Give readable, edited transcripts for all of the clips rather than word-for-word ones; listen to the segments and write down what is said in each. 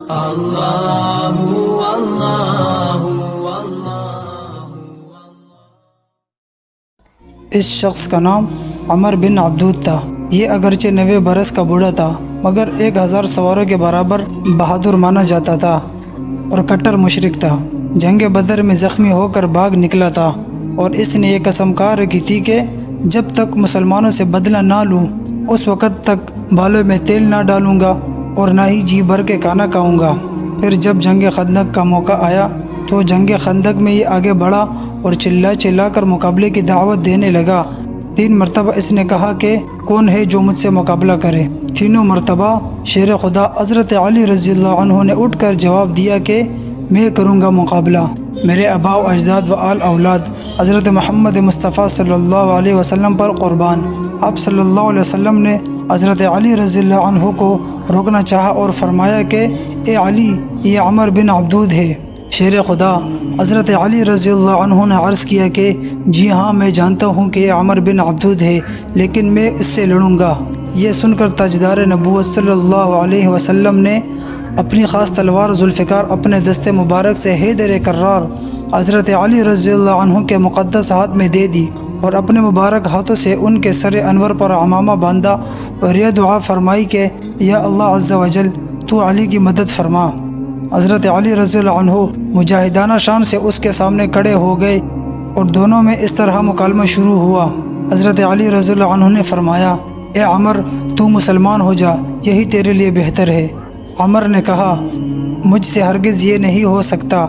اللہ اللہ اس شخص کا نام عمر بن عبدود تھا۔ یہ اگرچہ 90 برس کا بوڑھا تھا مگر 1000 سواروں کے برابر بہادر مانا جاتا تھا اور کٹر مشرک تھا۔ جنگ بدر میں زخمی ہو کر بھاگ نکلا تھا اور اس نے یہ قسم کھا رکھی تھی کہ جب تک مسلمانوں سے بدلہ نہ لوں اس وقت تک بالوں میں تیل نہ ڈالوں گا اور نہ ہی جی بھر کے کھانا کھاؤں گا۔ پھر جب جنگ خندق کا موقع آیا تو جنگ خندق میں یہ آگے بڑھا اور چلا کر مقابلے کی دعوت دینے لگا۔ 3 مرتبہ اس نے کہا کہ کون ہے جو مجھ سے مقابلہ کرے۔ تینوں مرتبہ شیر خدا حضرت علی رضی اللہ عنہ نے اٹھ کر جواب دیا کہ میں کروں گا مقابلہ۔ میرے آباء و اجداد و آل اولاد حضرت محمد مصطفیٰ صلی اللہ علیہ وسلم پر قربان۔ آپ صلی اللہ علیہ وسلم نے حضرت علی رضی اللہ عنہ کو روکنا چاہا اور فرمایا کہ اے علی، یہ عمر بن عبدود ہے۔ شیر خدا حضرت علی رضی اللہ عنہ نے عرض کیا کہ جی ہاں، میں جانتا ہوں کہ یہ عمر بن عبدود ہے، لیکن میں اس سے لڑوں گا۔ یہ سن کر تاجدار نبوت صلی اللہ علیہ وسلم نے اپنی خاص تلوار ذوالفقار اپنے دست مبارک سے حیدر کرار حضرت علی رضی اللہ عنہ کے مقدس ہاتھ میں دے دی اور اپنے مبارک ہاتھوں سے ان کے سر انور پر عمامہ باندھا اور یہ دعا فرمائی کہ یا اللہ عز و جل، تو علی کی مدد فرما۔ حضرت علی رضی اللہ عنہ مجاہدانہ شان سے اس کے سامنے کھڑے ہو گئے اور دونوں میں اس طرح مکالمہ شروع ہوا۔ حضرت علی رضی اللہ عنہ نے فرمایا، اے عمر، تو مسلمان ہو جا، یہی تیرے لیے بہتر ہے۔ عمر نے کہا، مجھ سے ہرگز یہ نہیں ہو سکتا۔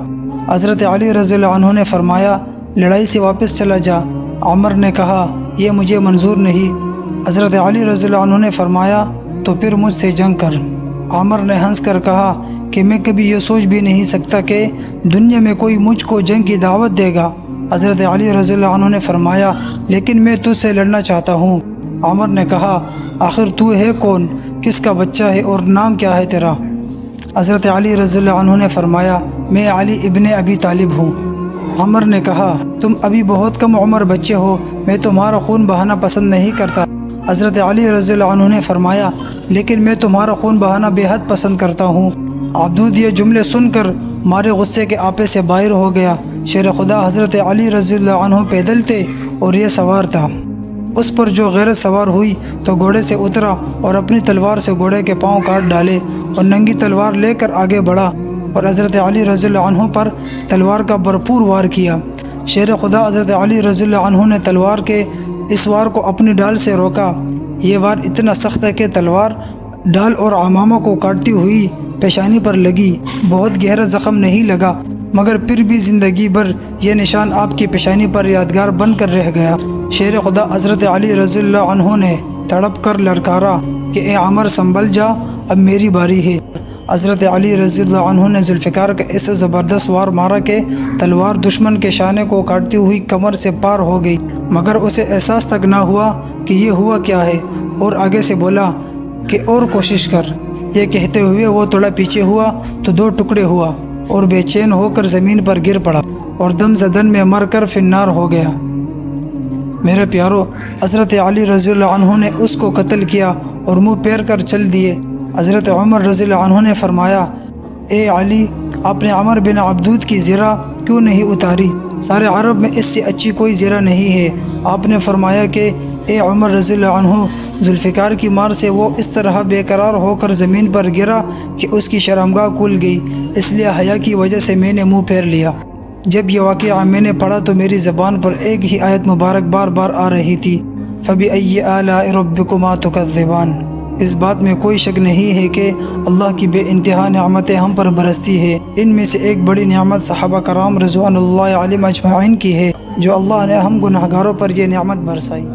حضرت علی رضی اللہ عنہ نے فرمایا، لڑائی سے واپس چلا جا۔ عمر نے کہا، یہ مجھے منظور نہیں۔ حضرت علی رضی اللہ عنہ نے فرمایا، تو پھر مجھ سے جنگ کر۔ عمر نے ہنس کر کہا کہ میں کبھی یہ سوچ بھی نہیں سکتا کہ دنیا میں کوئی مجھ کو جنگ کی دعوت دے گا۔ حضرت علی رضی اللہ عنہ نے فرمایا، لیکن میں تجھ سے لڑنا چاہتا ہوں۔ عمر نے کہا، آخر تو ہے کون، کس کا بچہ ہے اور نام کیا ہے تیرا؟ حضرت علی رضی اللہ عنہ نے فرمایا، میں علی ابن ابی طالب ہوں۔ عمر نے کہا، تم ابھی بہت کم عمر بچے ہو، میں تمہارا خون بہانا پسند نہیں کرتا۔ حضرت علی رضی اللہ عنہ نے فرمایا، لیکن میں تمہارا خون بہانا بے حد پسند کرتا ہوں۔ عبدود یہ جملے سن کر مارے غصے کے آپے سے باہر ہو گیا۔ شیر خدا حضرت علی رضی اللہ عنہ پیدل تھے اور یہ سوار تھا۔ اس پر جو غیرت سوار ہوئی تو گھوڑے سے اترا اور اپنی تلوار سے گھوڑے کے پاؤں کاٹ ڈالے اور ننگی تلوار لے کر آگے بڑھا اور حضرت علی رضی اللہ عنہ پر تلوار کا بھرپور وار کیا۔ شیر خدا حضرت علی رضی اللہ عنہ نے تلوار کے اس وار کو اپنی ڈال سے روکا۔ یہ وار اتنا سخت ہے کہ تلوار ڈال اور عمامہ کو کاٹتی ہوئی پیشانی پر لگی۔ بہت گہرا زخم نہیں لگا مگر پھر بھی زندگی بھر یہ نشان آپ کی پیشانی پر یادگار بن کر رہ گیا۔ شیر خدا حضرت علی رضی اللہ عنہ نے تڑپ کر للکارا کہ اے عمر، سنبھل جا، اب میری باری ہے۔ حضرت علی رضی اللہ عنہ نے ذوالفقار کا ایسا زبردست وار مارا کہ تلوار دشمن کے شانے کو کاٹتی ہوئی کمر سے پار ہو گئی، مگر اسے احساس تک نہ ہوا کہ یہ ہوا کیا ہے، اور آگے سے بولا کہ اور کوشش کر۔ یہ کہتے ہوئے وہ تھوڑا پیچھے ہوا تو 2 ٹکڑے ہوا اور بے چین ہو کر زمین پر گر پڑا اور دم زدن میں مر کر فنار ہو گیا۔ میرے پیارو، حضرت علی رضی اللہ عنہ نے اس کو قتل کیا اور منہ پھیر کر چل دیے۔ حضرت عمر رضی اللہ عنہ نے فرمایا، اے علی، آپ نے عمر بن عبدود کی زرہ کیوں نہیں اتاری؟ سارے عرب میں اس سے اچھی کوئی زرہ نہیں ہے۔ آپ نے فرمایا کہ اے عمر رضی اللہ عنہ، ذوالفقار کی مار سے وہ اس طرح بے قرار ہو کر زمین پر گرا کہ اس کی شرمگاہ کھل گئی، اس لیے حیا کی وجہ سے میں نے منہ پھیر لیا۔ جب یہ واقعہ میں نے پڑھا تو میری زبان پر ایک ہی آیت مبارک بار بار آ رہی تھی، فَبِأَيِّ آلَاءِ رَبِّكُمَا تُكَذِّبَانِ۔ اس بات میں کوئی شک نہیں ہے کہ اللہ کی بے انتہا نعمتیں ہم پر برستی ہے۔ ان میں سے ایک بڑی نعمت صحابہ کرام رضوان اللہ علیہم اجمعین کی ہے، جو اللہ نے ہم گناہگاروں پر یہ نعمت برسائی۔